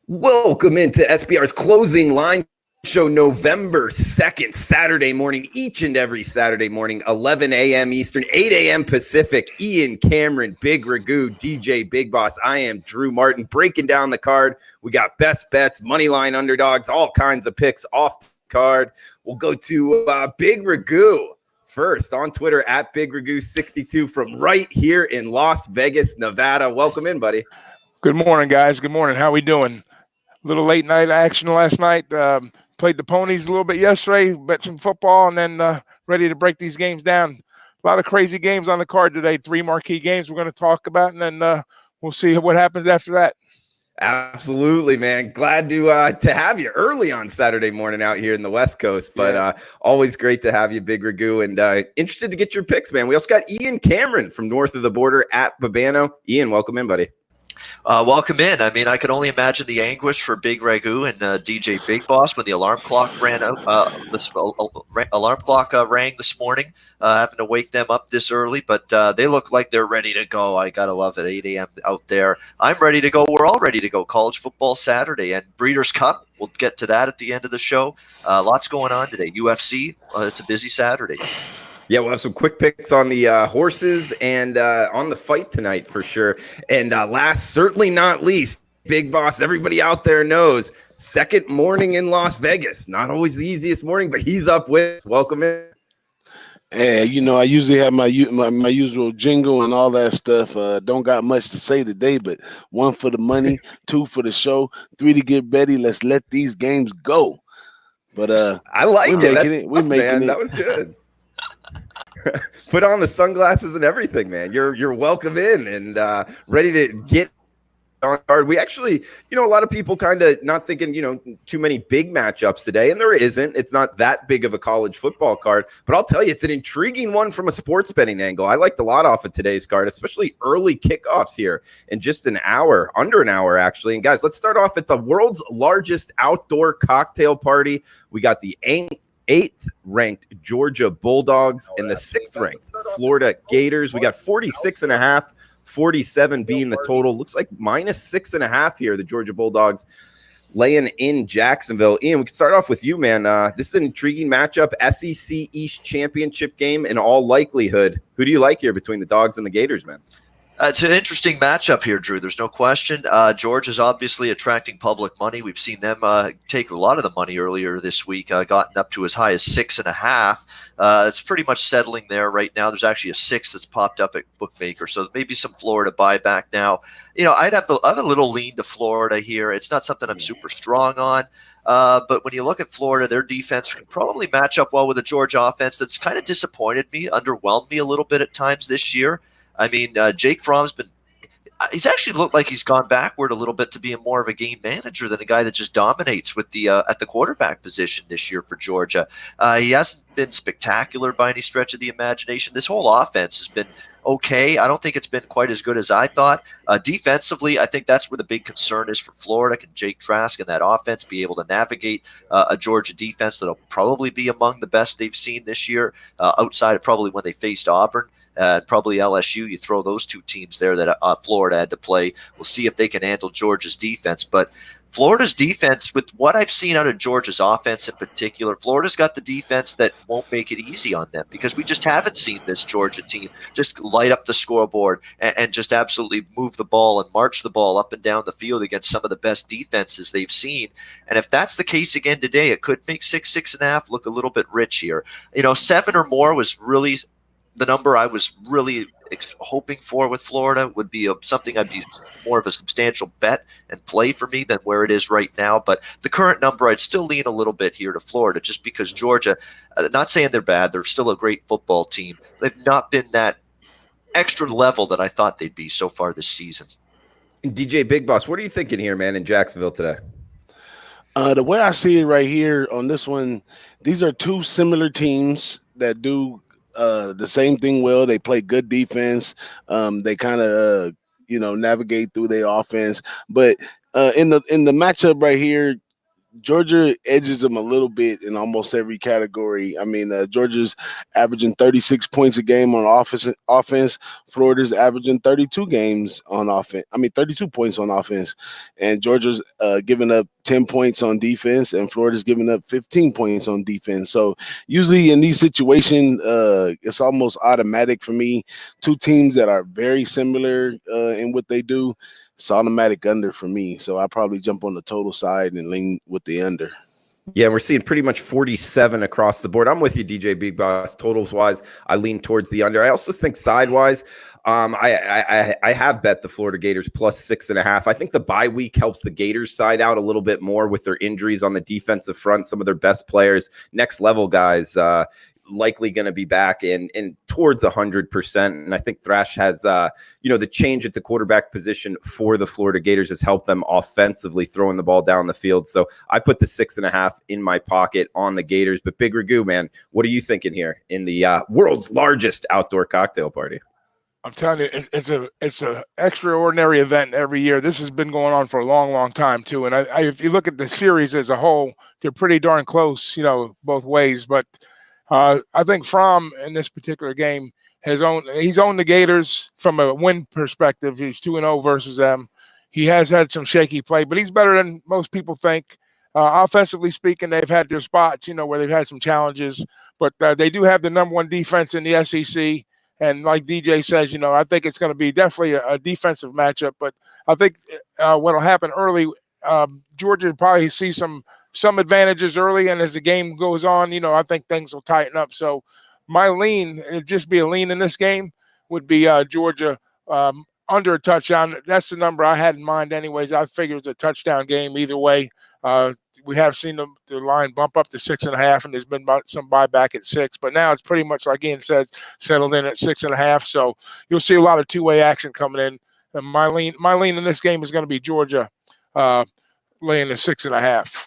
Welcome into SBR's closing line show November 2nd, Saturday morning, each and every Saturday morning, 11 a.m. Eastern, 8 a.m. Pacific. Ian Cameron, Big Ragoo, DJ Big Boss. I am Drew Martin, breaking down the card. We got best bets, money line underdogs, all kinds of picks off the card. We'll go to Big Ragoo first on Twitter at Big Ragoo62 from right here in Las Vegas, Nevada. Welcome in, buddy. Good morning, guys. Good morning. How we doing? A little late night action last night. Played the ponies a little bit yesterday, bet some football, and then ready to break these games down. A lot of crazy games on the card today. 3 marquee games we're going to talk about, and then we'll see what happens after that. Absolutely, man. Glad to have you early on Saturday morning out here in the West Coast, but always great to have you, Big Ragoo, and interested to get your picks, man. We also got Ian Cameron from north of the border at Babano. Ian, welcome in, buddy. Welcome in. I mean, I could only imagine the anguish for Big Ragoo and DJ Big Boss when the alarm clock ran out. Alarm clock rang this morning, having to wake them up this early, but they look like they're ready to go. I gotta love it. 8 a.m. out there. I'm ready to go. We're all ready to go. College football Saturday and Breeders' Cup. We'll get to that at the end of the show. Lots going on today. UFC. It's a busy Saturday. Yeah, we'll have some quick picks on the horses and on the fight tonight for sure. And last, certainly not least, Big Boss, everybody out there knows, second morning in Las Vegas. Not always the easiest morning, but he's up with us. Welcome in. Hey, I usually have my usual jingle and all that stuff. Don't got much to say today, but 1 for the money, 2 for the show, 3 to get ready. Let's let these games go. But I like we're making it. We're making it. That was good. Put on the sunglasses and everything, man. You're welcome in and ready to get on card. We actually, a lot of people kind of not thinking, too many big matchups today, and there isn't. It's not that big of a college football card, but I'll tell you, it's an intriguing one from a sports betting angle. I liked a lot off of today's card, especially early kickoffs here in just an hour, under an hour actually. And guys, let's start off at the world's largest outdoor cocktail party. We got the 8th ranked Georgia Bulldogs and the 6th ranked Florida Gators. We got 46.5, 47 being the total. Looks like -6.5 here. The Georgia Bulldogs laying in Jacksonville. Ian, we can start off with you, man. This is an intriguing matchup. SEC East Championship game in all likelihood. Who do you like here between the Dogs and the Gators, man? It's an interesting matchup here, Drew. There's no question. Georgia's obviously attracting public money. We've seen them take a lot of the money earlier this week, gotten up to as high as 6.5. It's pretty much settling there right now. There's actually a 6 that's popped up at Bookmaker, so maybe some Florida buyback now. I have a little lean to Florida here. It's not something I'm super strong on. But when you look at Florida, their defense can probably match up well with the Georgia offense that's kind of disappointed me, underwhelmed me a little bit at times this year. I mean, Jake Fromm's he's actually looked like he's gone backward a little bit to being more of a game manager than a guy that just dominates with the at the quarterback position this year for Georgia. He hasn't been spectacular by any stretch of the imagination. This whole offense has been okay. I don't think it's been quite as good as I thought. Defensively, I think that's where the big concern is for Florida. Can Jake Trask and that offense be able to navigate a Georgia defense that'll probably be among the best they've seen this year, outside of probably when they faced Auburn? Probably LSU, you throw those 2 teams there that Florida had to play. We'll see if they can handle Georgia's defense. But Florida's defense, with what I've seen out of Georgia's offense in particular, Florida's got the defense that won't make it easy on them because we just haven't seen this Georgia team just light up the scoreboard and just absolutely move the ball and march the ball up and down the field against some of the best defenses they've seen. And if that's the case again today, it could make 6.5 look a little bit rich here. 7 or more was really the number I was really hoping for with Florida. Would be something I'd be more of a substantial bet and play for me than where it is right now. But the current number, I'd still lean a little bit here to Florida just because Georgia, not saying they're bad, they're still a great football team. They've not been that extra level that I thought they'd be so far this season. And DJ Big Boss, what are you thinking here, man, in Jacksonville today? The way I see it right here on this one, these are 2 similar teams that do the same thing well. They play good defense. They kind of navigate through their offense. But in the matchup right here, Georgia edges them a little bit in almost every category. I mean, Georgia's averaging 36 points a game on offense. Florida's averaging 32 games on offense. 32 points on offense. And Georgia's giving up 10 points on defense, and Florida's giving up 15 points on defense. So usually in these situations, it's almost automatic for me. Two teams that are very similar in what they do. It's automatic under for me. So I probably jump on the total side and lean with the under. Yeah, we're seeing pretty much 47 across the board. I'm with you, DJ Big Boss. Totals wise, I lean towards the under. I also think sidewise, I have bet the Florida Gators plus 6.5. I think the bye week helps the Gators side out a little bit more with their injuries on the defensive front. Some of their best players, next level guys, likely going to be back in towards 100%. And I think Thrash has, the change at the quarterback position for the Florida Gators has helped them offensively throwing the ball down the field. So I put the 6.5 in my pocket on the Gators. But Big Ragoo, man, what are you thinking here in the world's largest outdoor cocktail party? I'm telling you, it's a extraordinary event every year. This has been going on for a long, long time too. And if you look at the series as a whole, they're pretty darn close, both ways. But I think Fromm in this particular game he's owned the Gators from a win perspective. He's 2-0 versus them. He has had some shaky play, but he's better than most people think. Offensively speaking, they've had their spots, where they've had some challenges, but they do have the number one defense in the SEC. And like DJ says, I think it's going to be definitely a defensive matchup. But I think what will happen early, Georgia probably see some advantages early, and as the game goes on, I think things will tighten up. So my lean, it'd just be a lean in this game, would be Georgia under a touchdown. That's the number I had in mind anyways. I figure it's a touchdown game either way. We have seen the line bump up to 6.5, and there's been some buyback at 6, but now it's pretty much, like Ian says, settled in at 6.5. So you'll see a lot of two-way action coming in. And my lean in this game is going to be Georgia laying the 6.5.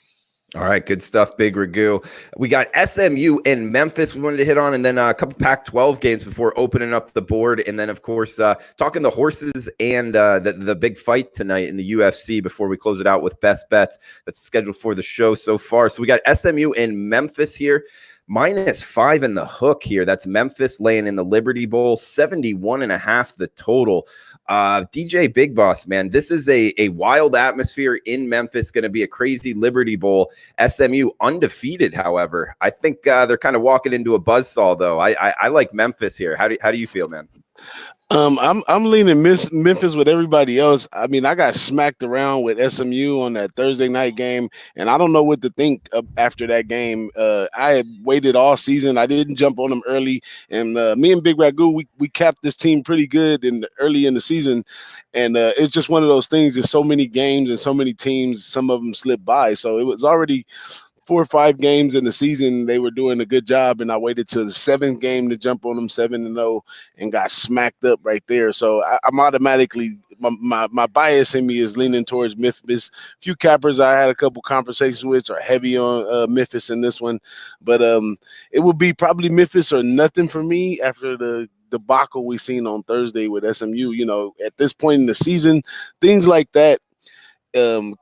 All right, good stuff, Big Ragoo. We got SMU and Memphis we wanted to hit on, and then a couple Pac-12 games before opening up the board, and then, of course, talking the horses and the big fight tonight in the UFC before we close it out with best bets that's scheduled for the show so far. So we got SMU and Memphis here. -5 in the hook here. That's Memphis laying in the Liberty Bowl, 71.5 the total. DJ Big Boss, man, this is a wild atmosphere in Memphis. Going to be a crazy Liberty Bowl. SMU undefeated, however. I think they're kind of walking into a buzzsaw, though. I like Memphis here. How do you feel, man? I'm leaning Memphis with everybody else. I mean, I got smacked around with SMU on that Thursday night game, and I don't know what to think of after that game. I had waited all season. I didn't jump on them early, and me and Big Ragoo, we capped this team pretty good early in the season, and it's just one of those things. There's so many games and so many teams. Some of them slip by, so it was already 4 or 5 games in the season. They were doing a good job, and I waited till the 7th game to jump on them 7-0 and got smacked up right there. So I'm automatically my bias in me is leaning towards Memphis. A few cappers I had a couple conversations with are heavy on Memphis in this one, but it will be probably Memphis or nothing for me after the debacle we seen on Thursday with SMU. At this point in the season, things like that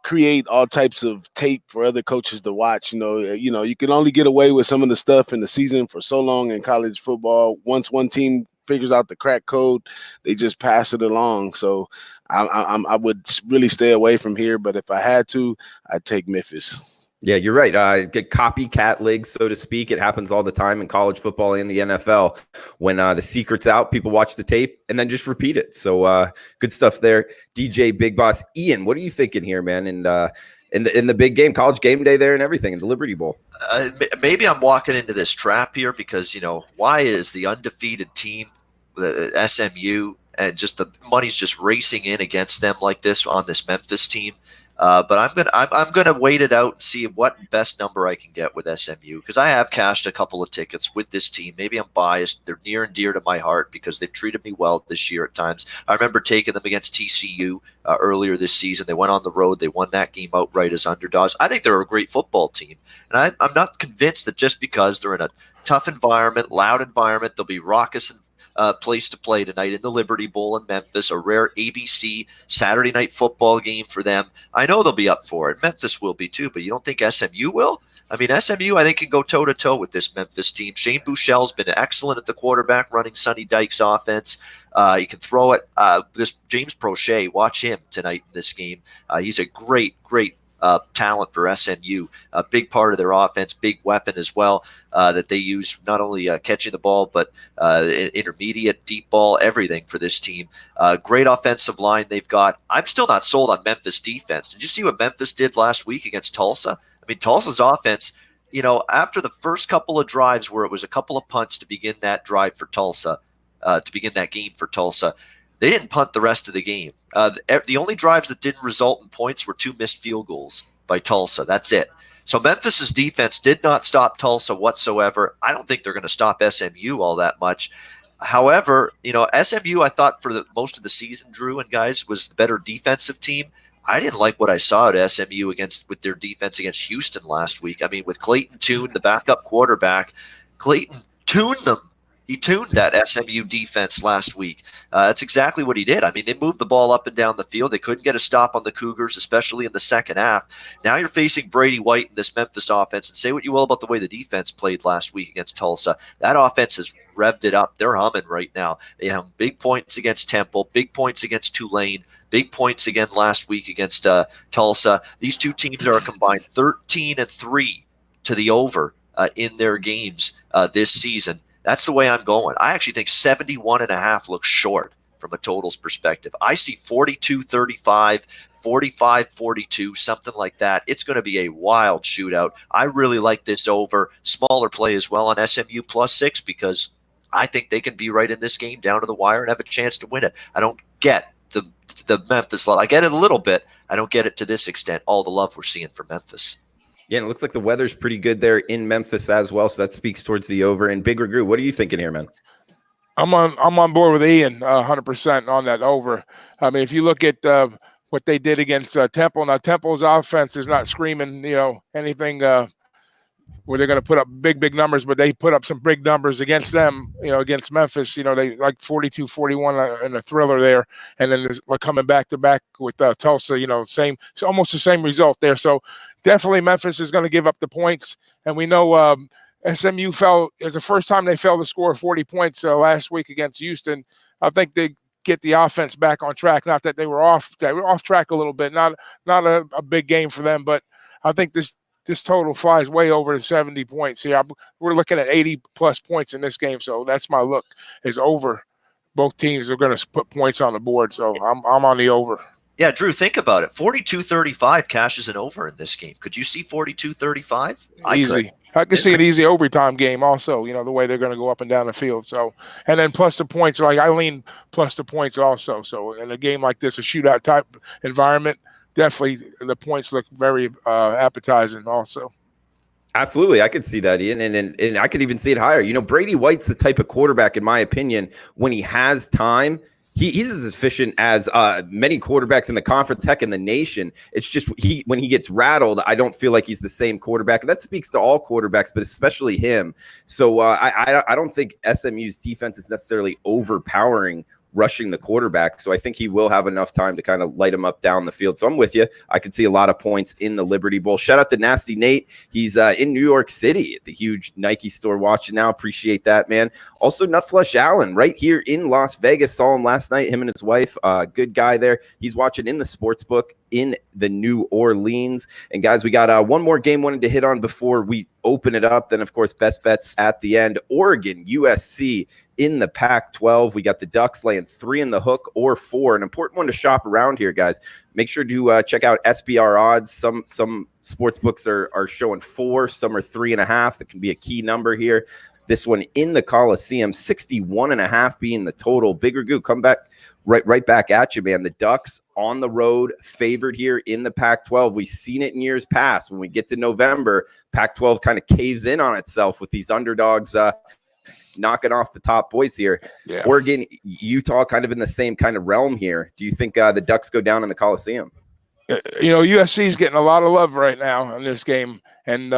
create all types of tape for other coaches to watch. You can only get away with some of the stuff in the season for so long in college football. Once one team figures out the crack code, they just pass it along. So I would really stay away from here. But if I had to, I'd take Memphis. Yeah, you're right. Get copycat leagues, so to speak. It happens all the time in college football and the NFL. When the secret's out, people watch the tape and then just repeat it. So good stuff there. DJ Big Boss. Ian, what are you thinking here, man? And in the big game, college game day there and everything in the Liberty Bowl. Maybe I'm walking into this trap here because, why is the undefeated team, the SMU, and just the money's just racing in against them like this on this Memphis team? But I'm gonna wait it out and see what best number I can get with SMU, because I have cashed a couple of tickets with this team. Maybe I'm biased. They're near and dear to my heart because they've treated me well this year at times. I remember taking them against TCU earlier this season. They went on the road. They won that game outright as underdogs. I think they're a great football team, and I'm not convinced that just because they're in a tough environment, loud environment, they'll be raucous and place to play tonight in the Liberty Bowl in Memphis, a rare ABC Saturday night football game for them. I know they'll be up for it. Memphis will be too, but you don't think SMU will? I mean, SMU, I think, can go toe-to-toe with this Memphis team. Shane Buechele's been excellent at the quarterback, running Sonny Dykes' offense. He can throw it. This James Prochet, watch him tonight in this game. He's a great talent for SMU. A big part of their offense, big weapon as well that they use, not only catching the ball, but intermediate, deep ball, everything for this team. Great offensive line they've got. I'm still not sold on Memphis defense. Did you see what Memphis did last week against Tulsa? I mean, Tulsa's offense, after the first couple of drives where it was a couple of punts to begin that drive for Tulsa, to begin that game for Tulsa, they didn't punt the rest of the game. The only drives that didn't result in points were 2 missed field goals by Tulsa. That's it. So Memphis's defense did not stop Tulsa whatsoever. I don't think they're going to stop SMU all that much. However, SMU, I thought for most of the season, Drew and guys, was the better defensive team. I didn't like what I saw at SMU with their defense against Houston last week. I mean, with Clayton Tune, the backup quarterback, Clayton tuned them. He tuned that SMU defense last week. That's exactly what he did. I mean, they moved the ball up and down the field. They couldn't get a stop on the Cougars, especially in the second half. Now you're facing Brady White in this Memphis offense, and say what you will about the way the defense played last week against Tulsa. That offense has revved it up. They're humming right now. They have big points against Temple, big points against Tulane, big points again last week against Tulsa. These two teams are combined 13-3 to the over in their games this season. That's the way I'm going. I actually think 71.5 looks short from a totals perspective. I see 42-35, 45-42, something like that. It's going to be a wild shootout. I really like this over. Smaller play as well on SMU +6 because I think they can be right in this game down to the wire and have a chance to win it. I don't get the Memphis love. I get it a little bit. I don't get it to this extent, all the love we're seeing for Memphis. Yeah, and it looks like the weather's pretty good there in Memphis as well, so that speaks towards the over. And Big Ragoo, what are you thinking here, man? I'm on board with Ian 100% on that over. I mean, if you look at what they did against Temple, now Temple's offense is not screaming, anything where they're going to put up big numbers, but they put up some big numbers against them, against Memphis. They like 42-41 in a thriller there, and then they're coming back to back with Tulsa. Almost the same result there. So definitely Memphis is going to give up the points, and we know SMU fell. It's the first time they fell to score 40 points last week against Houston. I think they get the offense back on track. Not that they were off track a little bit. Not a big game for them, but I think this total flies way over the 70 points here. We're looking at 80-plus points in this game, so that's my look, is over. Both teams are going to put points on the board, so I'm on the over. Yeah, Drew, think about it. 42-35 cashes an over in this game. Could you see 42-35? Easy. I could see an easy overtime game also, the way they're going to go up and down the field. So, and then plus the points, like I lean plus the points also. So in a game like this, a shootout type environment, definitely the points look very appetizing also. Absolutely. I could see that, Ian. And I could even see it higher. Brady White's the type of quarterback, in my opinion, when he has time, he's as efficient as many quarterbacks in the conference, heck, in the nation. It's just when he gets rattled, I don't feel like he's the same quarterback. That speaks to all quarterbacks, but especially him. So I don't think SMU's defense is necessarily overpowering rushing the quarterback. So I think he will have enough time to kind of light him up down the field. So I'm with you. I could see a lot of points in the Liberty Bowl. Shout out to Nasty Nate. He's in New York City at the huge Nike store watching now. Appreciate that, man. Also, Nutflush Allen right here in Las Vegas. Saw him last night, him and his wife. Good guy there. He's watching in the sports book in the New Orleans. And guys, we got one more game wanted to hit on before we open it up. Then, of course, best bets at the end. Oregon, USC in the Pac-12. We got the Ducks laying 3 in the hook or 4. An important one to shop around here, guys. Make sure to check out SBR odds. Some sports books are showing 4. Some are 3.5. That can be a key number here. This one in the Coliseum, 61.5 being the total. Big Ragoo, come back right back at you, man. The Ducks on the road, favored here in the Pac-12. We've seen it in years past. When we get to November, Pac-12 kind of caves in on itself with these underdogs knocking off the top boys here. Yeah. Oregon, Utah, kind of in the same kind of realm here. Do you think the Ducks go down in the Coliseum? USC is getting a lot of love right now in this game, and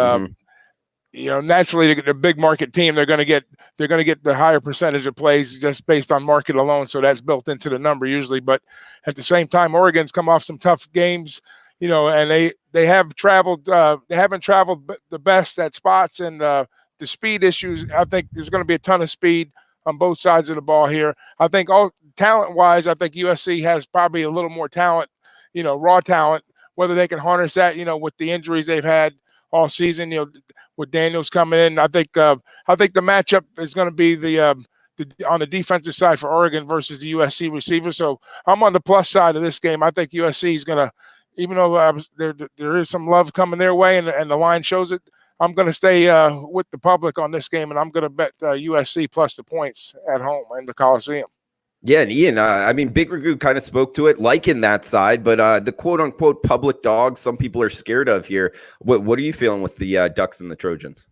naturally the big market team, they're going to get the higher percentage of plays just based on market alone. So that's built into the number usually. But at the same time, Oregon's come off some tough games, and they have traveled. They haven't traveled the best at spots, and the speed issues. I think there's going to be a ton of speed on both sides of the ball here. I think all talent-wise, I think USC has probably a little more talent, raw talent. Whether they can harness that, with the injuries they've had all season, with Daniels coming in, I think the matchup is going to be the on the defensive side for Oregon versus the USC receiver. So I'm on the plus side of this game. I think USC is going to, even though there is some love coming their way and the line shows it, I'm going to stay with the public on this game, and I'm going to bet USC plus the points at home in the Coliseum. Yeah, and Ian, Big Ragoo kind of spoke to it, liking that side, but the quote-unquote public dogs some people are scared of here. What are you feeling with the Ducks and the Trojans?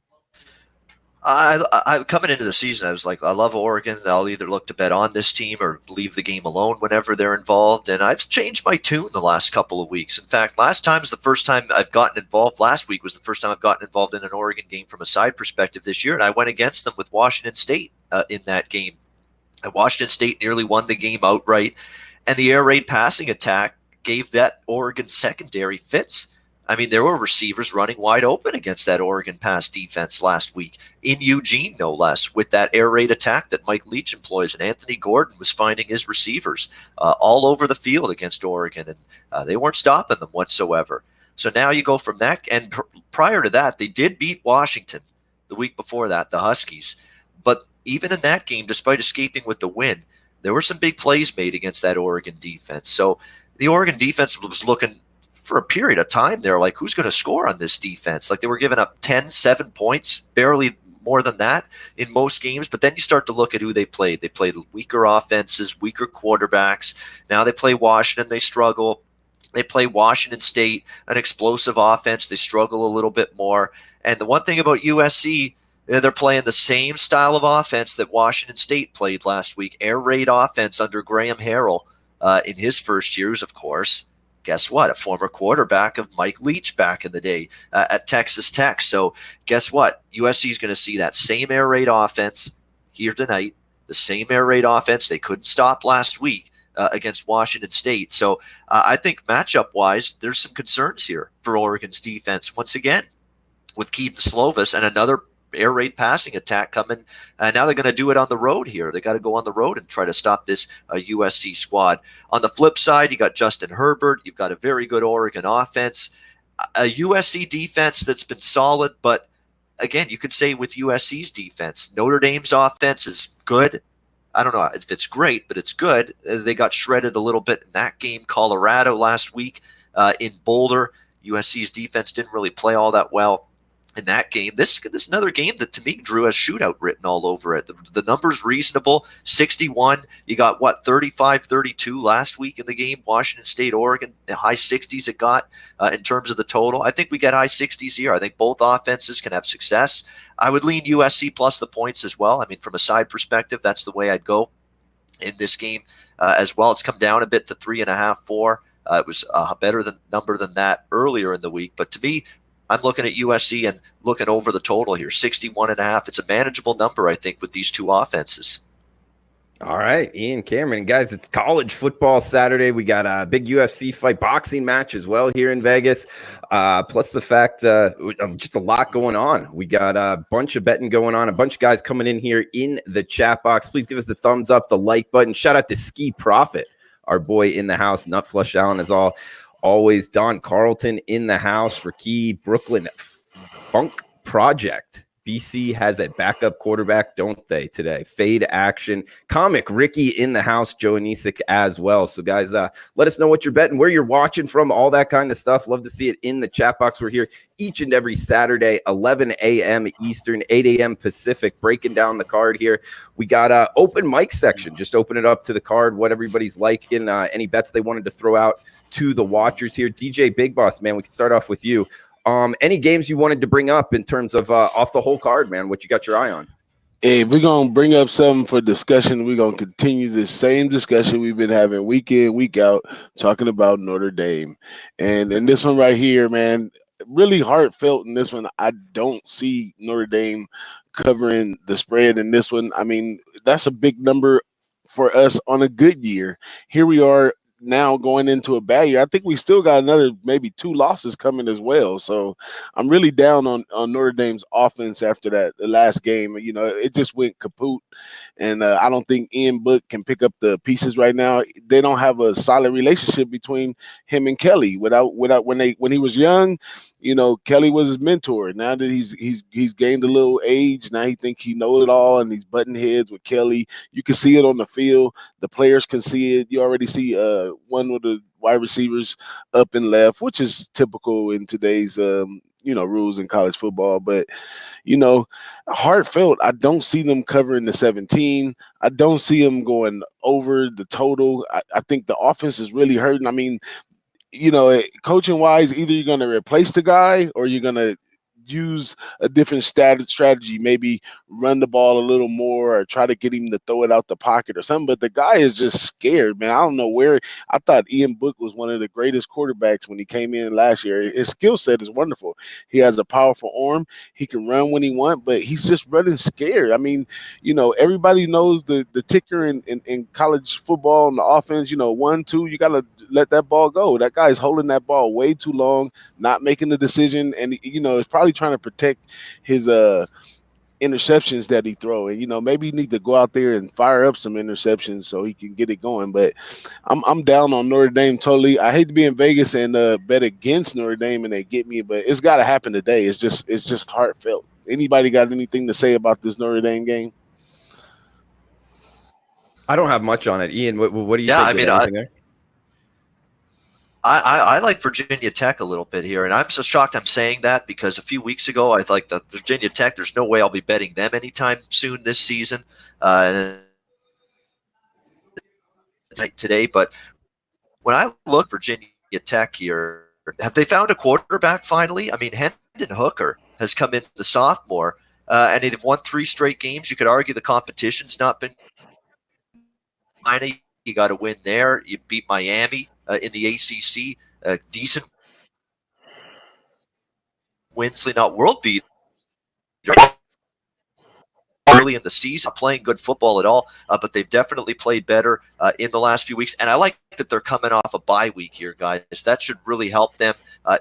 I coming into the season, I was like, I love Oregon. I'll either look to bet on this team or leave the game alone whenever they're involved. And I've changed my tune the last couple of weeks. In fact, last week was the first time I've gotten involved in an Oregon game from a side perspective this year. And I went against them with Washington State in that game. And Washington State nearly won the game outright. And the air raid passing attack gave that Oregon secondary fits. There were receivers running wide open against that Oregon pass defense last week in Eugene, no less, with that air raid attack that Mike Leach employs. And Anthony Gordon was finding his receivers all over the field against Oregon, and they weren't stopping them whatsoever. So now you go from that. And prior to that, they did beat Washington the week before that, the Huskies. But even in that game, despite escaping with the win, there were some big plays made against that Oregon defense. So the Oregon defense was looking for a period of time there, like, who's going to score on this defense? Like, they were giving up 7 points, barely more than that in most games. But then you start to look at who they played. They played weaker offenses, weaker quarterbacks. Now they play Washington, they struggle. They play Washington State, an explosive offense. They struggle a little bit more. And the one thing about USC, they're playing the same style of offense that Washington State played last week, air raid offense under Graham Harrell in his first years, of course. Guess what? A former quarterback of Mike Leach back in the day at Texas Tech. So guess what? USC is going to see that same air raid offense here tonight, the same air raid offense they couldn't stop last week against Washington State. So I think matchup-wise, there's some concerns here for Oregon's defense. Once again, with Keaton Slovis and another air raid passing attack coming. Now they're going to do it on the road here. They got to go on the road and try to stop this USC squad. On the flip side, you got Justin Herbert. You've got a very good Oregon offense. A USC defense that's been solid, but again, you could say with USC's defense, Notre Dame's offense is good. I don't know if it's great, but it's good. They got shredded a little bit in that game. Colorado last week in Boulder. USC's defense didn't really play all that well in that game. This is another game that, to me, Drew, has shootout written all over it. The number's reasonable. 61. You got, 35-32 last week in the game. Washington State, Oregon, the high 60s it got in terms of the total. I think we get high 60s here. I think both offenses can have success. I would lean USC plus the points as well. From a side perspective, that's the way I'd go in this game as well. It's come down a bit to 3.5, 4. It was a better number than that earlier in the week. But to me, I'm looking at USC and looking over the total here, 61.5. It's a manageable number, I think, with these two offenses. All right, Ian, Cameron, guys, it's college football Saturday. We got a big UFC fight boxing match as well here in Vegas. Plus the fact just a lot going on. We got a bunch of betting going on, a bunch of guys coming in here in the chat box. Please give us the thumbs up, the like button. Shout out to Ski Profit, our boy in the house. Nut Flush Allen is always Don Carlton in the house. Rakee Brooklyn Funk Project. BC has a backup quarterback, don't they, today? Fade action. Comic Ricky in the house. Joe Anisik as well. So, guys, let us know what you're betting, where you're watching from, all that kind of stuff. Love to see it in the chat box. We're here each and every Saturday, 11 a.m. Eastern, 8 a.m. Pacific, breaking down the card here. We got open mic section. Just open it up to the card, what everybody's liking, any bets they wanted to throw out to the watchers here. DJ Big Boss, man, we can start off with you. Any games you wanted to bring up in terms of off the whole card, man? What you got your eye on? Hey, we're going to bring up something for discussion. We're going to continue the same discussion we've been having week in, week out, talking about Notre Dame. And this one right here, man, really heartfelt in this one. I don't see Notre Dame covering the spread in this one. I mean, that's a big number for us on a good year. Here we are now going into a bad year. I think we still got another maybe 2 losses coming as well. So I'm really down on Notre Dame's offense after the last game. You know, it just went kaput. And I don't think Ian Book can pick up the pieces right now. They don't have a solid relationship between him and Kelly. Without when he was young, you know, Kelly was his mentor. Now that he's gained a little age, now he thinks he knows it all, and he's butting heads with Kelly. You can see it on the field. The players can see it. You already see one of the wide receivers up and left, which is typical in today's rules in college football. But heartfelt, I don't see them covering the 17. I don't see them going over the total. I think the offense is really hurting. I mean, coaching wise, either you're going to replace the guy or you're going to use a different strategy, maybe run the ball a little more or try to get him to throw it out the pocket or something. But the guy is just scared, man. I don't know where. I thought Ian Book was one of the greatest quarterbacks when he came in last year. His skill set is wonderful. He has a powerful arm. He can run when he wants, but he's just running scared. I mean, everybody knows the ticker in college football and the offense, 1, 2, you got to let that ball go. That guy's holding that ball way too long, not making the decision. And, it's probably trying to protect his interceptions that he throw. And, maybe you need to go out there and fire up some interceptions so he can get it going. But I'm down on Notre Dame totally. I hate to be in Vegas and bet against Notre Dame and they get me, but it's got to happen today. It's just heartfelt. Anybody got anything to say about this Notre Dame game? I don't have much on it. Ian, what do you think? I mean, I like Virginia Tech a little bit here, and I'm so shocked I'm saying that because a few weeks ago I thought that Virginia Tech, there's no way I'll be betting them anytime soon this season. Today, but when I look Virginia Tech here, have they found a quarterback finally? I mean, Hendon Hooker has come in, the sophomore, and they've won 3 straight games. You could argue the competition's not been you got to win there. You beat Miami in the ACC, decent Winsley, not world beat early in the season, playing good football at all, but they've definitely played better in the last few weeks. And I like that they're coming off a bye week here, guys. That should really help them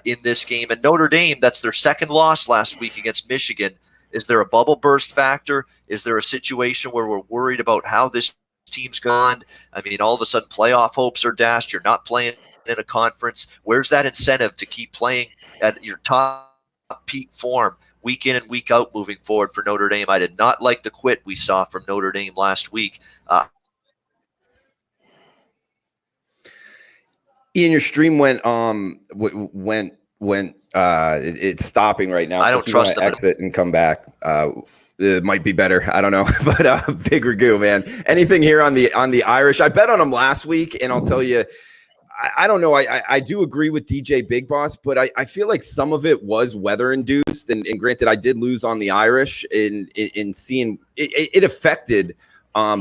in this game. And Notre Dame, that's their second loss last week against Michigan. Is there a bubble burst factor? Is there a situation where we're worried about how this team's gone? I mean, all of a sudden playoff hopes are dashed. You're not playing in a conference. Where's that incentive to keep playing at your top peak form week in and week out moving forward for Notre Dame? I did not like the quit we saw from Notre Dame last week. Ian, your stream went it's stopping right now. I don't trust them. Exit and come back. It might be better. I don't know, but big Ragoo, man. Anything here on the Irish? I bet on them last week, and I'll tell you, I don't know. I do agree with DJ Big Boss, but I feel like some of it was weather induced. And granted, I did lose on the Irish in seeing it affected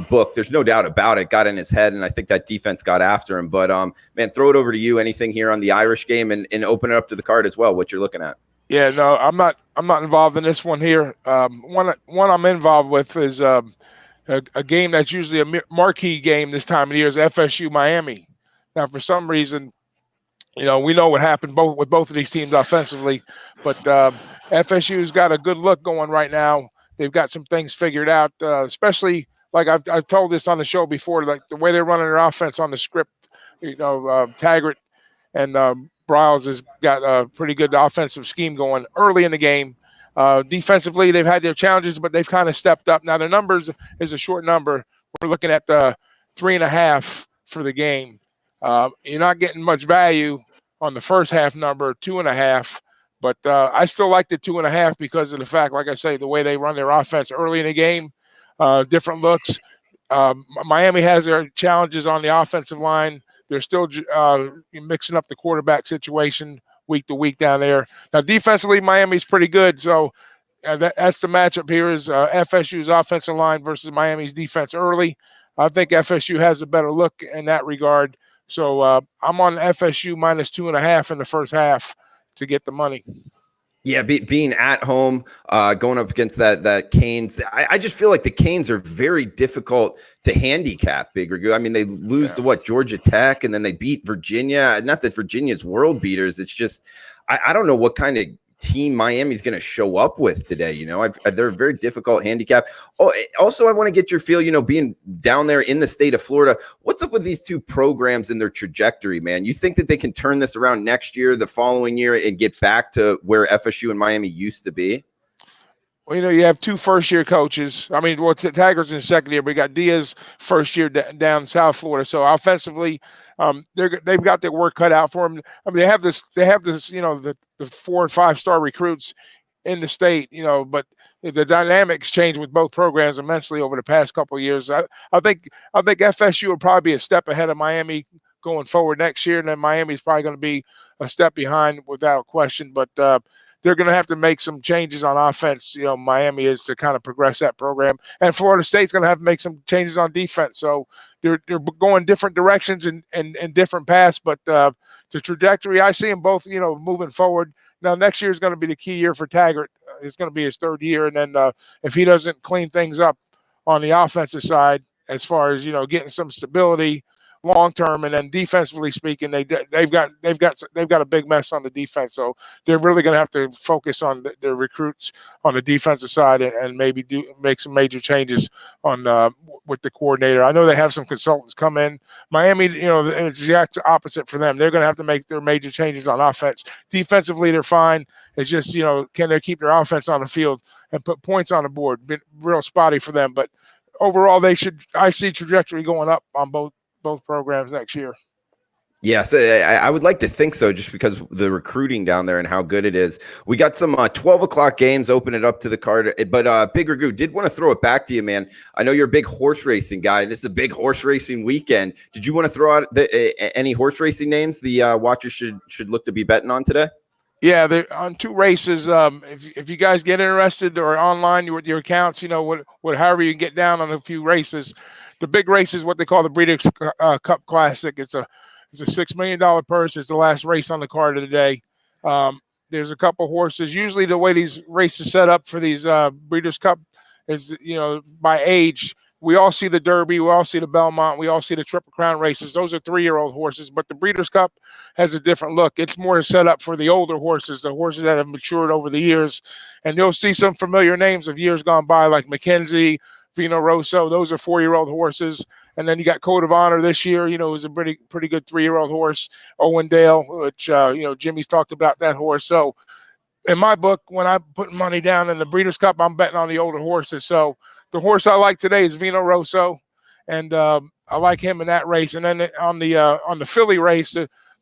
Book. There's no doubt about it. Got in his head, and I think that defense got after him. But man, throw it over to you. Anything here on the Irish game, and open it up to the card as well. What you're looking at? Yeah, no, I'm not involved in this one here. One I'm involved with is a game that's usually a marquee game this time of the year is FSU Miami. Now, for some reason, we know what happened with both of these teams offensively, but FSU's got a good look going right now. They've got some things figured out, especially like I've told this on the show before, like the way they're running their offense on the script. Taggart and Briles has got a pretty good offensive scheme going early in the game. Defensively, they've had their challenges, but they've kind of stepped up. Now, their numbers is a short number. We're looking at the 3.5 for the game. You're not getting much value on the first half number, 2.5. But I still like the 2.5 because of the fact, like I say, the way they run their offense early in the game, different looks. Miami has their challenges on the offensive line. They're still mixing up the quarterback situation week to week down there. Now, defensively, Miami's pretty good. So that's the matchup here is FSU's offensive line versus Miami's defense early. I think FSU has a better look in that regard. So I'm on FSU minus 2.5 in the first half. to get the money. Yeah, being at home, going up against that Canes, I just feel like the Canes are very difficult to handicap. Big Ragoo. I mean, they lose to what, Georgia Tech, and then they beat Virginia. Not that Virginia's world beaters. It's just I don't know what kind of team Miami's going to show up with today. You know, they're a very difficult handicap. Oh, also, I want to get your feel, you know, being down there in the state of Florida, what's up with these two programs and their trajectory, man? You think that they can turn this around next year, the following year, and get back to where FSU and Miami used to be? Well, you know, you have two first-year coaches. I mean, Taggart's in second year, but you got Diaz first year down in South Florida. So offensively, they've got their work cut out for them. I mean, they have this, you know, the 4 and 5 star recruits in the state, you know, but the dynamics changed with both programs immensely over the past couple of years. I think FSU will probably be a step ahead of Miami going forward next year, and then Miami's probably going to be a step behind without question. But they're going to have to make some changes on offense. You know, Miami is to kind of progress that program, and Florida State's going to have to make some changes on defense. So they're going different directions and different paths, but the trajectory, I see them both, you know, moving forward. Now, next year is going to be the key year for Taggart. It's going to be his third year, and then if he doesn't clean things up on the offensive side, as far as, you know, getting some stability long term, and then defensively speaking, they've got a big mess on the defense. So they're really going to have to focus on their recruits on the defensive side and maybe make some major changes on with the coordinator. I know they have some consultants come in. Miami, you know, it's the exact opposite for them. They're going to have to make their major changes on offense. Defensively, they're fine. It's just, you know, can they keep their offense on the field and put points on the board? Been real spotty for them, but overall, I see trajectory going up on both programs next year. Yes, I would like to think so, just because the recruiting down there and how good it is. We got some 12 o'clock games, open it up to the card. But Big Ragoo, did want to throw it back to you, man. I know you're a big horse racing guy. This is a big horse racing weekend. Did you want to throw out any horse racing names the watchers should look to be betting on today? Yeah, they're on 2 races. If you guys get interested or online with your accounts, you know, however you can get down on a few races. The big race is what they call the Breeders' Cup Classic. It's a $6 million purse. It's the last race on the card of the day. There's a couple horses. Usually the way these races set up for these Breeders' Cup is, you know, by age. We all see the Derby. We all see the Belmont. We all see the Triple Crown races. Those are 3-year-old horses. But the Breeders' Cup has a different look. It's more set up for the older horses, the horses that have matured over the years. And you'll see some familiar names of years gone by, like McKenzie, Vino Rosso. Those are 4-year-old horses. And then you got Code of Honor this year, you know, is a pretty good 3-year-old horse. Owendale, which, you know, Jimmy's talked about that horse. So in my book, when I'm putting money down in the Breeders' Cup, I'm betting on the older horses. So the horse I like today is Vino Rosso, and I like him in that race. And then on the filly race,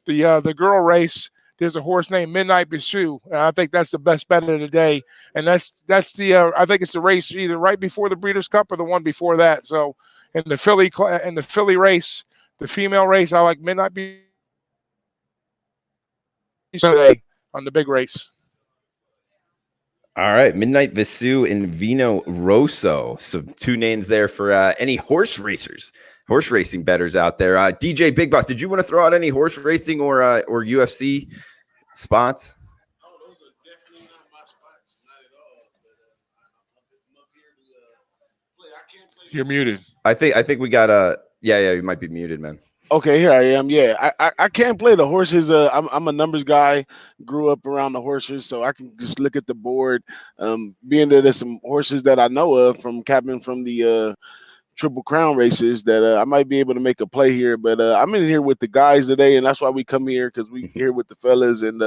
the girl race, there's a horse named Midnight Bisou, and I think that's the best bet of the day. And that's the I think it's the race either right before the Breeders' Cup or the one before that. So in the filly race, the female race, I like Midnight Bisou today on the big race. All right, Midnight Bisou and Vino Rosso. So 2 names there for any horse racing bettors out there. DJ Big Boss, did you want to throw out any horse racing or UFC spots? Oh, those are definitely not my spots, not at all. But I'm up here to play. I can't play. You're muted. I think we got yeah, you might be muted, man. Okay, here I am. Yeah, I can't play the horses. I'm a numbers guy. Grew up around the horses, so I can just look at the board. Being that there's some horses that I know of from the Triple Crown races that I might be able to make a play here. But I'm in here with the guys today, and that's why we come here, because we here with the fellas, and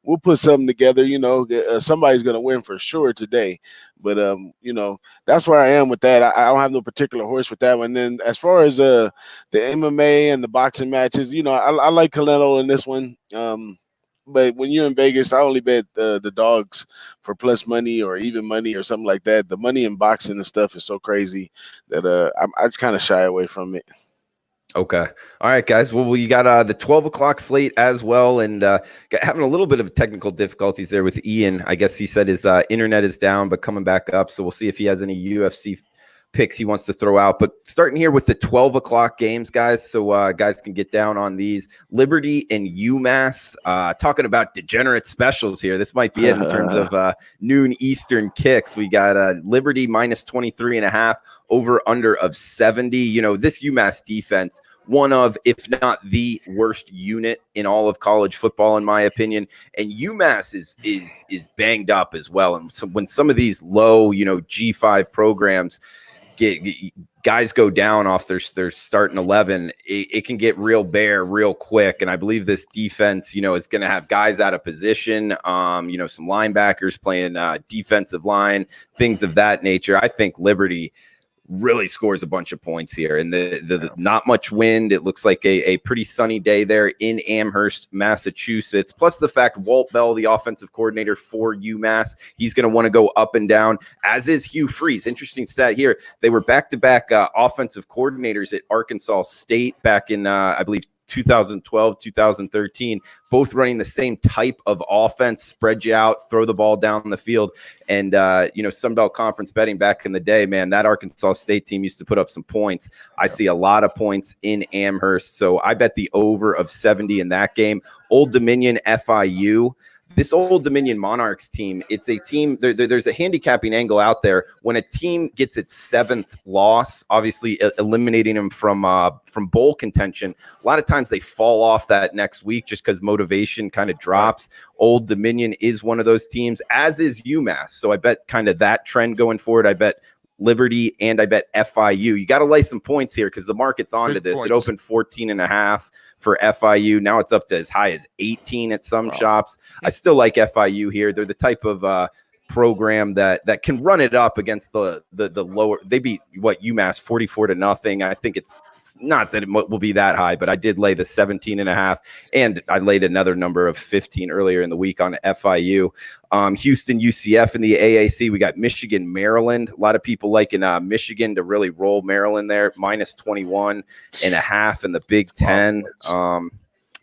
we'll put something together. You know, somebody's gonna win for sure today. But you know, that's where I am with that. I don't have no particular horse with that one. And then as far as the MMA and the boxing matches, you know, I like Canelo in this one. But when you're in Vegas, I only bet the dogs for plus money or even money or something like that. The money in boxing and stuff is so crazy that I just kind of shy away from it. Okay. All right, guys. Well, you got the 12 o'clock slate as well, and having a little bit of technical difficulties there with Ian. I guess he said his internet is down, but coming back up. So we'll see if he has any UFC picks he wants to throw out. But starting here with the 12 o'clock games, guys, so guys can get down on these. Liberty and UMass, talking about degenerate specials here. This might be it in terms of noon Eastern kicks. We got Liberty minus 23.5, over under of 70. You know, this UMass defense, one of, if not the worst unit in all of college football, in my opinion. And UMass is banged up as well. And so when some of these low, G5 programs guys go down off their starting 11, it can get real bare real quick. And I believe this defense, is going to have guys out of position, some linebackers playing defensive line, things of that nature. I think Liberty really scores a bunch of points here, and the not much wind. It looks like a pretty sunny day there in Amherst, Massachusetts. Plus the fact Walt Bell, the offensive coordinator for UMass, he's going to want to go up and down, as is Hugh Freeze. Interesting stat here. They were back-to-back offensive coordinators at Arkansas State back in, I believe, 2012, 2013, both running the same type of offense, spread you out, throw the ball down the field. And, Sun Belt Conference betting back in the day, man, that Arkansas State team used to put up some points. I see a lot of points in Amherst. So I bet the over of 70 in that game. Old Dominion, FIU. This Old Dominion Monarchs team, it's a team, there's a handicapping angle out there. When a team gets its 7th loss, obviously eliminating them from bowl contention, a lot of times they fall off that next week just because motivation kind of drops. Old Dominion is one of those teams, as is UMass. So I bet kind of that trend going forward. I bet Liberty and I bet FIU. You got to lay some points here because the market's onto this. Points. It opened 14.5 for FIU. Now it's up to as high as 18 at some shops. I still like FIU here. They're the type of program that can run it up against the lower. They beat UMass 44-0. I think it's not that it will be that high, but I did lay the 17.5, and I laid another number of 15 earlier in the week on FIU. Houston, UCF in the AAC. We got Michigan, Maryland. A lot of people liking Michigan to really roll Maryland there, minus 21.5 in the Big Ten.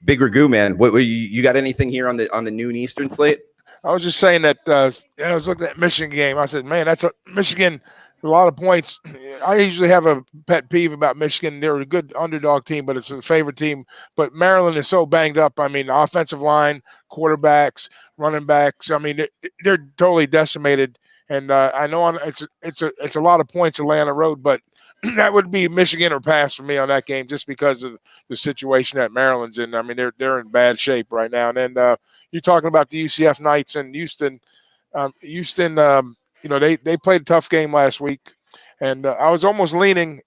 Big Ragoo, man. What you got anything here on the noon Eastern slate? I was just saying that I was looking at the Michigan game. I said, man, that's a Michigan. A lot of points. I usually have a pet peeve about Michigan. They're a good underdog team, but it's a favorite team. But Maryland is so banged up. I mean, the offensive line, quarterbacks, running backs. I mean, they're totally decimated. And I know it's a lot of points to lay on the road, but that would be Michigan or pass for me on that game, just because of the situation that Maryland's in. I mean, they're in bad shape right now. And then you're talking about the UCF Knights and Houston. They played a tough game last week, and I was almost leaning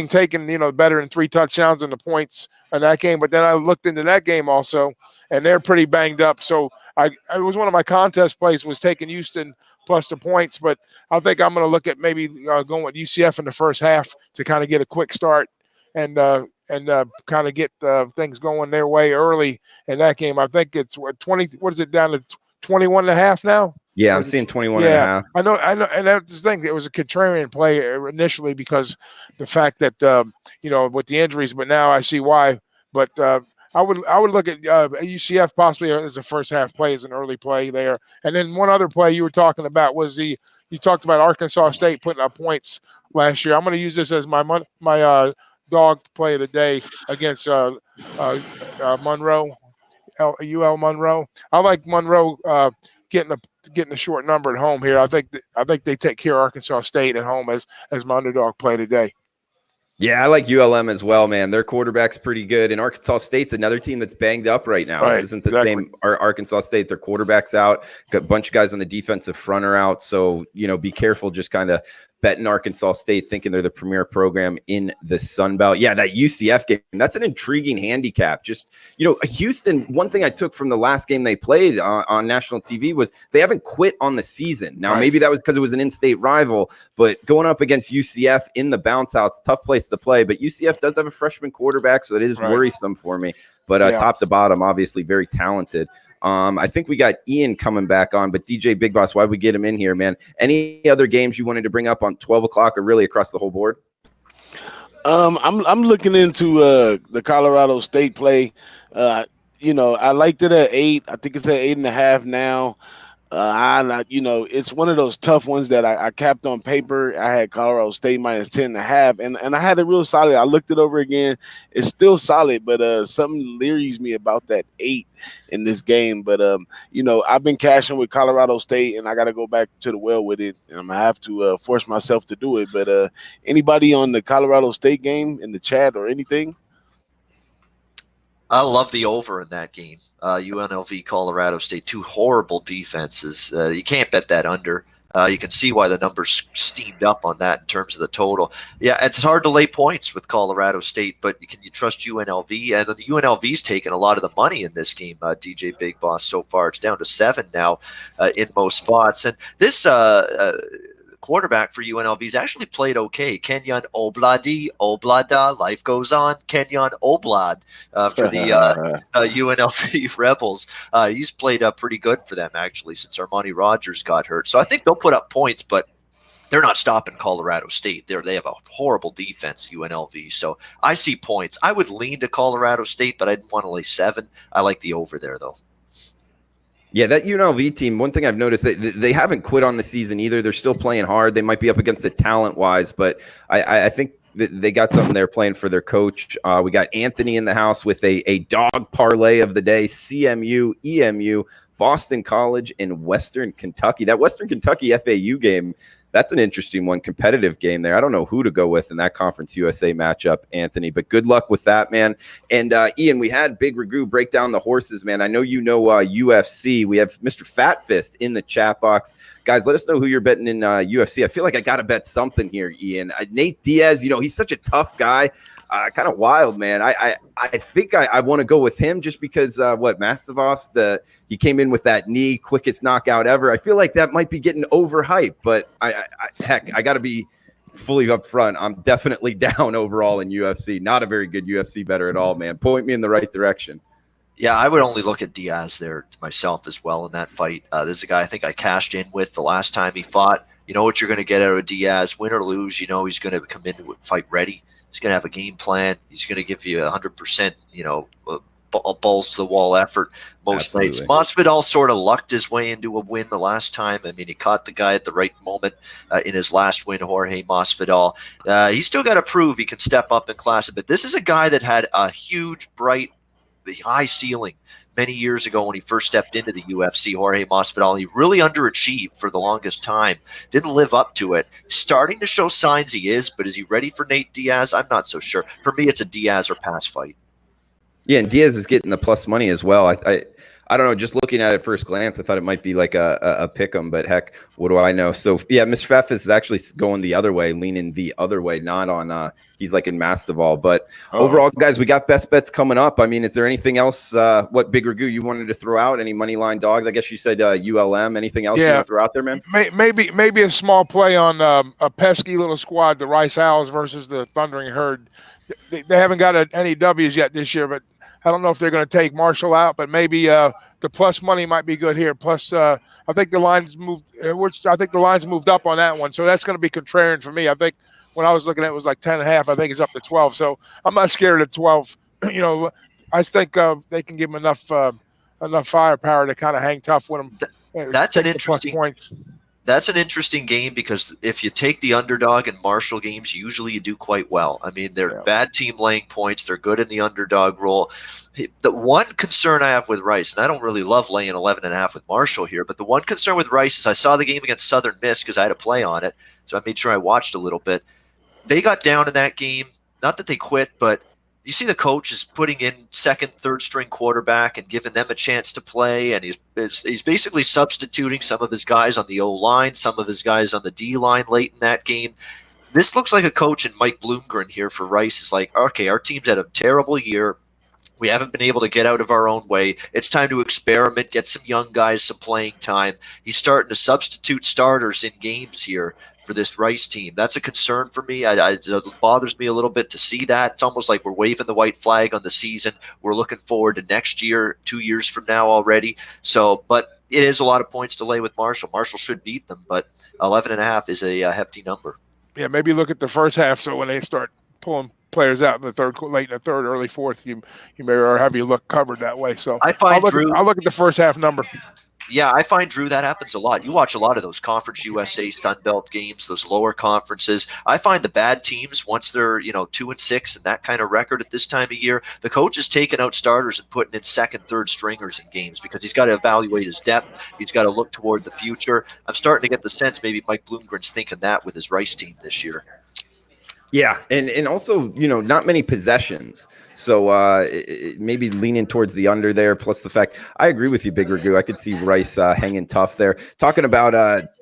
taking better than 3 touchdowns in the points in that game. But then I looked into that game also, and they're pretty banged up. So it was one of my contest plays was taking Houston plus the points, but I think I'm going to look at maybe going with UCF in the first half to kind of get a quick start and kind of get things going their way early in that game. I think it's 20. What is it, down to 21.5 now? Yeah, I'm seeing 21.5. I know, and that's the thing. It was a contrarian play initially because the fact that with the injuries, but now I see why. But I would look at UCF possibly as a first half play, as an early play there. And then one other play you were talking about was you talked about Arkansas State putting up points last year. I'm going to use this as my dog play of the day against Monroe, UL Monroe. I like Monroe getting a short number at home here. I think they take care of Arkansas State at home as my underdog play today. Yeah, I like ULM as well, man. Their quarterback's pretty good, and Arkansas State's another team that's banged up right now. Right, this isn't the same Arkansas State. Their quarterback's out. Got a bunch of guys on the defensive front are out. So, be careful just kind of betting Arkansas State, thinking they're the premier program in the Sun Belt. Yeah, that UCF game, that's an intriguing handicap. Just, Houston, one thing I took from the last game they played on national TV was they haven't quit on the season. Now, maybe that was because it was an in-state rival, but going up against UCF in the bounce house, tough place to play. But UCF does have a freshman quarterback, so it is worrisome for me. But top to bottom, obviously very talented. I think we got Ian coming back on, but DJ Big Boss, why'd we get him in here, man? Any other games you wanted to bring up on 12 o'clock or really across the whole board? I'm looking into the Colorado State play. I liked it at 8. I think it's at 8.5 now. It's one of those tough ones that I capped on paper. I had Colorado State minus 10.5, and I had it real solid. I looked it over again. It's still solid, but something leeries me about that 8 in this game. But I've been cashing with Colorado State, and I got to go back to the well with it, and I'm gonna have to force myself to do it. But anybody on the Colorado State game in the chat or anything? I love the over in that game. UNLV, Colorado State, 2 horrible defenses. You can't bet that under. You can see why the numbers steamed up on that in terms of the total. Yeah, it's hard to lay points with Colorado State, but can you trust UNLV? And the UNLV's taken a lot of the money in this game, DJ Big Boss, so far. It's down to 7 now in most spots. And this quarterback for UNLV's actually played okay. Kenyon Oblada, life goes on. Kenyon Oblad for the UNLV Rebels. He's played pretty good for them, actually, since Armani Rogers got hurt. So I think they'll put up points, but they're not stopping Colorado State. They have a horrible defense, UNLV. So I see points. I would lean to Colorado State, but I didn't want to lay 7. I like the over there, though. Yeah, that UNLV team, one thing I've noticed, they haven't quit on the season either. They're still playing hard. They might be up against it talent-wise, but I think they got something there playing for their coach. We got Anthony in the house with a dog parlay of the day, CMU, EMU, Boston College, and Western Kentucky. That Western Kentucky FAU game, that's an interesting one, competitive game there. I don't know who to go with in that Conference USA matchup, Anthony, but good luck with that, man. And Ian, we had Big Ragoo break down the horses, man. I know you know UFC. We have Mr. Fat Fist in the chat box. Guys, let us know who you're betting in UFC. I feel like I got to bet something here, Ian. Nate Diaz, he's such a tough guy. Kind of wild, man. I think I want to go with him just because Masvidal, he came in with that knee, quickest knockout ever. I feel like that might be getting overhyped, but I got to be fully upfront. I'm definitely down overall in UFC. Not a very good UFC bettor at all, man. Point me in the right direction. Yeah, I would only look at Diaz there myself as well in that fight. This is a guy I think I cashed in with the last time he fought. You know what you're going to get out of Diaz, win or lose. He's going to come into it fight ready. He's going to have a game plan. He's going to give you 100%, balls to the wall effort most nights. Masvidal sort of lucked his way into a win the last time. I mean, he caught the guy at the right moment in his last win, Jorge Masvidal. He's still got to prove he can step up in class a bit. This is a guy that had a huge, bright, high ceiling many years ago when he first stepped into the UFC, Jorge Masvidal. He really underachieved for the longest time. Didn't live up to it. Starting to show signs he is, but is he ready for Nate Diaz? I'm not so sure. For me, it's a Diaz or pass fight. Yeah, and Diaz is getting the plus money as well. I don't know. Just looking at it at first glance, I thought it might be like a pick 'em, but heck, what do I know? So yeah, Mr. Pfeff is actually going the other way, leaning the other way, not on. He's like in Masvidal, but overall, guys, we got best bets coming up. I mean, is there anything else? What Big Ragoo you wanted to throw out? Any money line dogs? I guess you said ULM. Anything else you want to throw out there, man? Maybe a small play on a pesky little squad, the Rice Owls versus the Thundering Herd. They haven't got any W's yet this year, but I don't know if they're going to take Marshall out, but maybe the plus money might be good here. Plus, I think the lines moved, up on that one, so that's going to be contrarian for me. I think when I was looking at it was like 10.5. I think it's up to 12, so I'm not scared of 12. I think they can give them enough firepower to kind of hang tough with them. That's an interesting points. That's an interesting game because if you take the underdog in Marshall games, usually you do quite well. I mean, they're a bad team laying points. They're good in the underdog role. The one concern I have with Rice, and I don't really love laying 11.5 with Marshall here, but the one concern with Rice is I saw the game against Southern Miss because I had a play on it, so I made sure I watched a little bit. They got down in that game. Not that they quit, but you see the coach is putting in second, third string quarterback and giving them a chance to play, and he's basically substituting some of his guys on the O-line, some of his guys on the D-line late in that game. This looks like a coach in Mike Bloomgren here for Rice is like, okay, our team's had a terrible year. We haven't been able to get out of our own way. It's time to experiment, get some young guys some playing time. He's starting to substitute starters in games here for this Rice team. That's a concern for me. It bothers me a little bit to see that. It's almost like we're waving the white flag on the season. We're looking forward to next year, 2 years from now already. So, but it is a lot of points to lay with Marshall. Marshall should beat them, but 11.5 is a hefty number. Yeah, maybe look at the first half. So when they start pulling players out in the third, late in the third, early fourth, you may or have you look covered that way. So I find I'll look at the first half number. Yeah, I find, Drew, that happens a lot. You watch a lot of those Conference USA Sun Belt games, those lower conferences. I find the bad teams, once they're 2-6 and that kind of record at this time of year, the coach is taking out starters and putting in second, third stringers in games because he's got to evaluate his depth. He's got to look toward the future. I'm starting to get the sense maybe Mike Bloomgren's thinking that with his Rice team this year. Yeah, and also, not many possessions. So maybe leaning towards the under there, plus the fact, I agree with you, Big Ragoo. I could see Rice hanging tough there. Talking about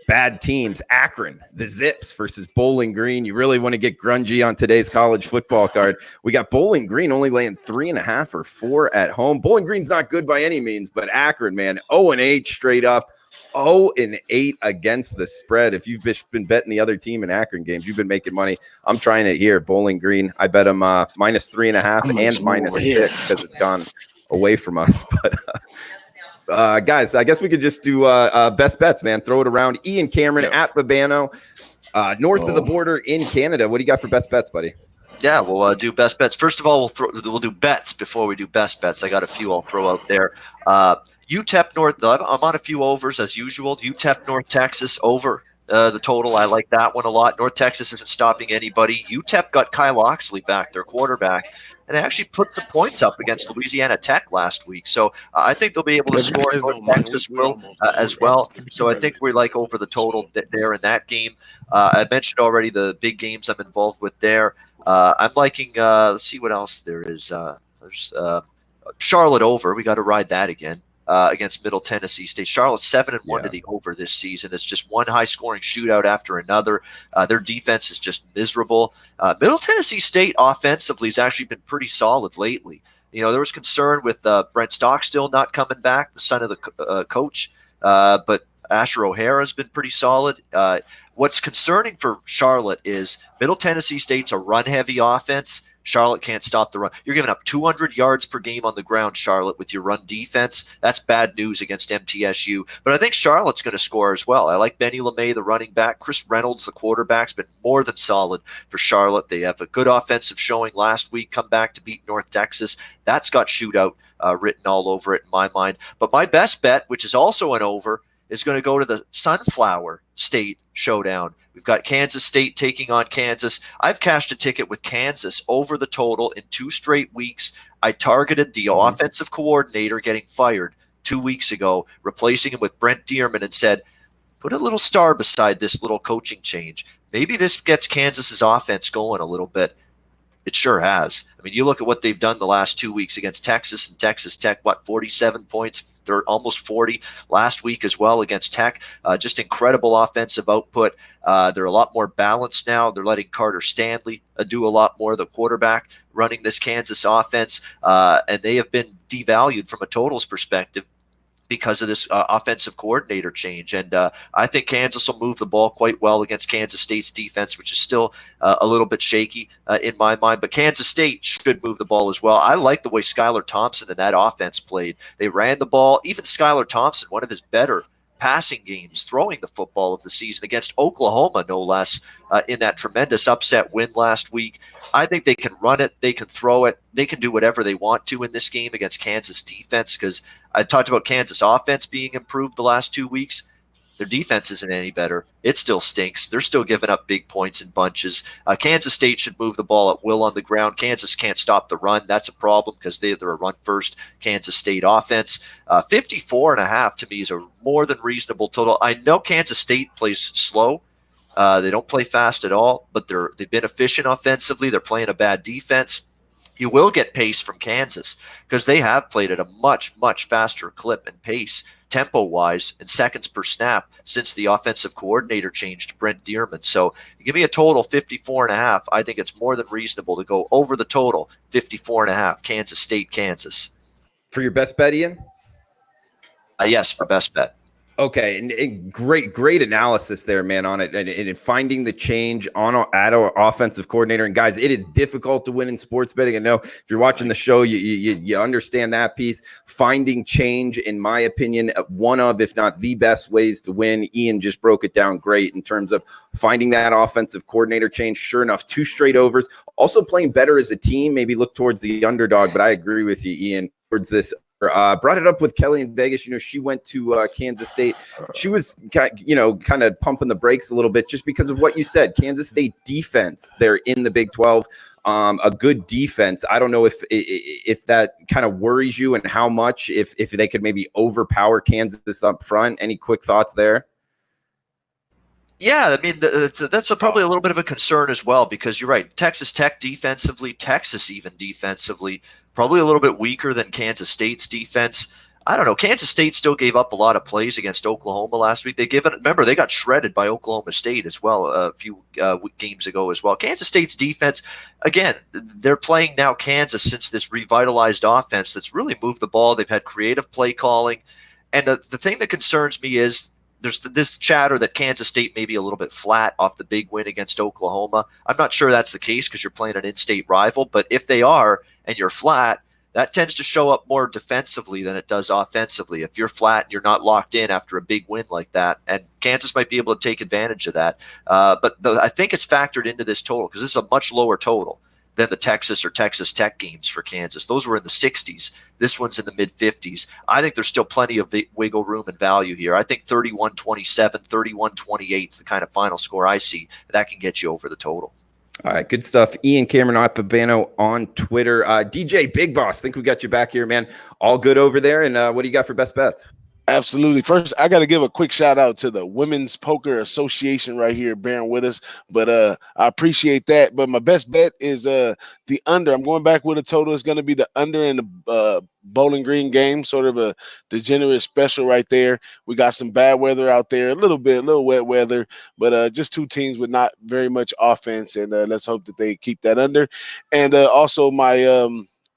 bad teams, Akron, the Zips versus Bowling Green. You really want to get grungy on today's college football card. We got Bowling Green only laying 3.5 or 4 at home. Bowling Green's not good by any means, but Akron, man, 0-8 straight up. 0-8 against the spread. If you've been betting the other team in Akron games, you've been making money. I'm trying it here. Bowling Green, I bet them -3.5 and -6 because it's gone away from us. But guys, I guess we could just do best bets, man. Throw it around. Ian Cameron at Babano, north of the border in Canada. What do you got for best bets, buddy? Yeah, we'll do best bets. First of all, we'll do bets before we do best bets. I got a few I'll throw out there. UTEP North. I'm on a few overs as usual. UTEP North Texas over the total. I like that one a lot. North Texas isn't stopping anybody. UTEP got Kyle Oxley back, their quarterback, and they actually put some points up against Louisiana Tech last week. So I think they'll be able to score. North Texas will as well. So I think we like over the total there in that game. I mentioned already the big games I'm involved with there. I'm liking, let's see what else there is. There's Charlotte over. We got to ride that again against Middle Tennessee State. Charlotte's 7-1 to the over this season. It's just one high-scoring shootout after another. Their defense is just miserable. Middle Tennessee State offensively has actually been pretty solid lately. There was concern with Brent Stockstill not coming back, the son of the coach, but Asher O'Hara has been pretty solid. What's concerning for Charlotte is Middle Tennessee State's a run-heavy offense. Charlotte can't stop the run. You're giving up 200 yards per game on the ground, Charlotte, with your run defense. That's bad news against MTSU. But I think Charlotte's going to score as well. I like Benny LeMay, the running back. Chris Reynolds, the quarterback's been more than solid for Charlotte. They have a good offensive showing last week, come back to beat North Texas. That's got shootout written all over it in my mind. But my best bet, which is also an over, is going to go to the Sunflower State showdown. We've got Kansas State taking on Kansas. I've cashed a ticket with Kansas over the total in 2 straight weeks. I targeted the offensive coordinator getting fired 2 weeks ago, replacing him with Brent Dearman, and said, put a little star beside this little coaching change. Maybe this gets Kansas's offense going a little bit. It sure has. I mean, you look at what they've done the last 2 weeks against Texas and Texas Tech, 47 points, they're almost 40 last week as well against Tech. Just incredible offensive output. They're a lot more balanced now. They're letting Carter Stanley do a lot more, the quarterback, running this Kansas offense. And they have been devalued from a totals perspective because of this offensive coordinator change. And I think Kansas will move the ball quite well against Kansas State's defense, which is still a little bit shaky in my mind. But Kansas State should move the ball as well. I like the way Skylar Thompson and that offense played. They ran the ball. Even Skylar Thompson, one of his better passing games, throwing the football of the season against Oklahoma, no less, in that tremendous upset win last week. I think they can run it. They can throw it. They can do whatever they want to in this game against Kansas defense, because I talked about Kansas offense being improved the last 2 weeks. Their defense isn't any better. It still stinks. They're still giving up big points in bunches. Kansas State should move the ball at will on the ground. Kansas can't stop the run. That's a problem because they're a run-first Kansas State offense. 54.5 to me is a more than reasonable total. I know Kansas State plays slow. They don't play fast at all, but they've been efficient offensively. They're playing a bad defense. You will get pace from Kansas because they have played at a much, much faster clip and pace, tempo-wise, and seconds per snap since the offensive coordinator changed to Brent Dearman. So give me a total 54.5. I think it's more than reasonable to go over the total 54.5. Kansas State, Kansas. For your best bet, Ian? Yes, for best bet. Okay, and great analysis there, man, on it, and finding the change at our offensive coordinator. And guys, it is difficult to win in sports betting. I know if you're watching the show, you understand that piece. Finding change, in my opinion, one of, if not the best ways to win. Ian just broke it down great in terms of finding that offensive coordinator change. Sure enough, 2 straight overs. Also playing better as a team. Maybe look towards the underdog, but I agree with you, Ian, towards this brought it up with Kelly in Vegas. She went to Kansas State. She was, kind of pumping the brakes a little bit just because of what you said. Kansas State defense, they're in the Big 12, a good defense. I don't know if that kind of worries you and how much, if they could maybe overpower Kansas up front. Any quick thoughts there? Yeah, I mean, that's probably a little bit of a concern as well, because you're right. Texas Tech defensively, Texas even defensively, probably a little bit weaker than Kansas State's defense. I don't know. Kansas State still gave up a lot of plays against Oklahoma last week. Remember, they got shredded by Oklahoma State as well a few games ago as well. Kansas State's defense, again, they're playing now Kansas since this revitalized offense that's really moved the ball. They've had creative play calling. And the thing that concerns me is there's this chatter that Kansas State may be a little bit flat off the big win against Oklahoma. I'm not sure that's the case because you're playing an in-state rival, but if they are and you're flat, that tends to show up more defensively than it does offensively. If you're flat and you're not locked in after a big win like that, and Kansas might be able to take advantage of that. I think it's factored into this total because this is a much lower total than the Texas or Texas Tech games for Kansas. Those were in the 60s. This one's in the mid-50s. I think there's still plenty of wiggle room and value here. I think 31-27, 31-28 is the kind of final score I see that can get you over the total. All right, good stuff. Ian Cameron Opabano on Twitter. DJ Big Boss, think we got you back here, man. All good over there. And what do you got for best bets? Absolutely. First, I got to give a quick shout out to the Women's Poker Association right here bearing with us. But I appreciate that. But my best bet is the under. I'm going back with a total. It's going to be the under in the Bowling Green game, sort of a degenerate special right there. We got some bad weather out there, a little wet weather, but just two teams with not very much offense. And let's hope that they keep that under. And also my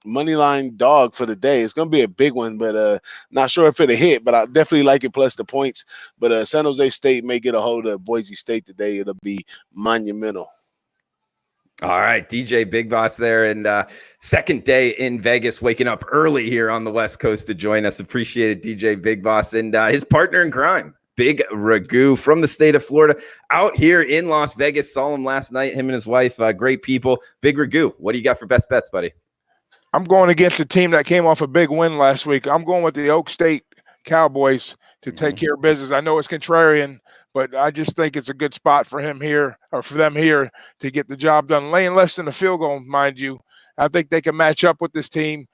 money line dog for the day. It's going to be a big one, but not sure if it'll hit, but I definitely like it plus the points. But San Jose State may get a hold of Boise State today. It'll be monumental. All right, DJ Big Boss there, and second day in Vegas, waking up early here on the West Coast to join us. Appreciate it, DJ Big Boss, and his partner in crime, Big Ragoo from the state of Florida, out here in Las Vegas. Saw him last night, him and his wife, great people. Big Ragoo, what do you got for best bets, buddy? I'm going against a team that came off a big win last week. I'm going with the Oak State Cowboys to take care of business. I know it's contrarian, but I just think it's a good spot for him here, or for them here, to get the job done. Laying less than a field goal, mind you. I think they can match up with this team.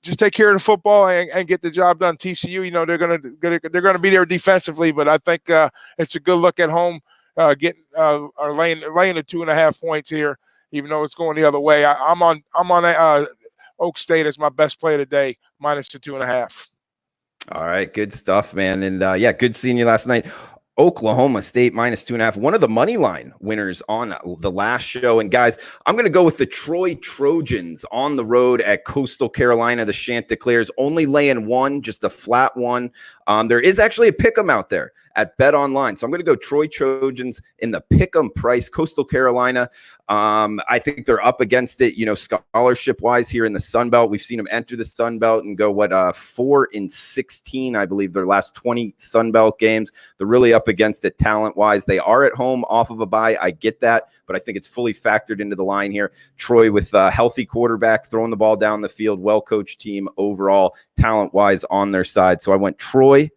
Just take care of the football and get the job done. TCU, they're gonna be there defensively, but I think it's a good look at home, getting or laying the 2.5 points here, even though it's going the other way. I'm on Oak State as my best play today, minus the 2.5. All right, good stuff, man. And good seeing you last night. Oklahoma State minus 2.5, one of the money line winners on the last show. And guys, I'm going to go with the Troy Trojans on the road at Coastal Carolina. The Chanticleers only laying one, just a flat one. There is actually a pick'em out there at Bet Online. So I'm going to go Troy Trojans in the pick'em price. Coastal Carolina, I think they're up against it, scholarship-wise here in the Sun Belt. We've seen them enter the Sun Belt and go, 4-16, I believe, their last 20 Sun Belt games. They're really up against it talent-wise. They are at home off of a bye. I get that, but I think it's fully factored into the line here. Troy with a healthy quarterback, throwing the ball down the field, well-coached team overall, talent-wise on their side. So I went Troy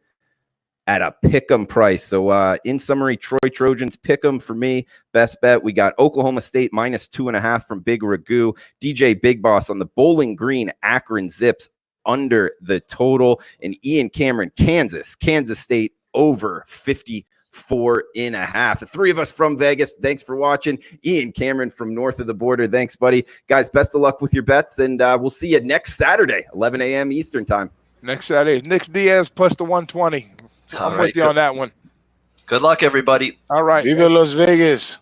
at a pick'em price. So in summary, Troy Trojans pick'em for me. Best bet. We got Oklahoma State minus 2.5 from Big Ragoo. DJ Big Boss on the Bowling Green Akron Zips under the total. And Ian Cameron, Kansas State over 54.5. The three of us from Vegas. Thanks for watching. Ian Cameron from north of the border. Thanks, buddy. Guys, best of luck with your bets, and we'll see you next Saturday, 11 a.m. Eastern time. Next Saturday, Nick Diaz plus the 120. I'm with you on that one. Good luck, everybody. All right. Viva Las Vegas.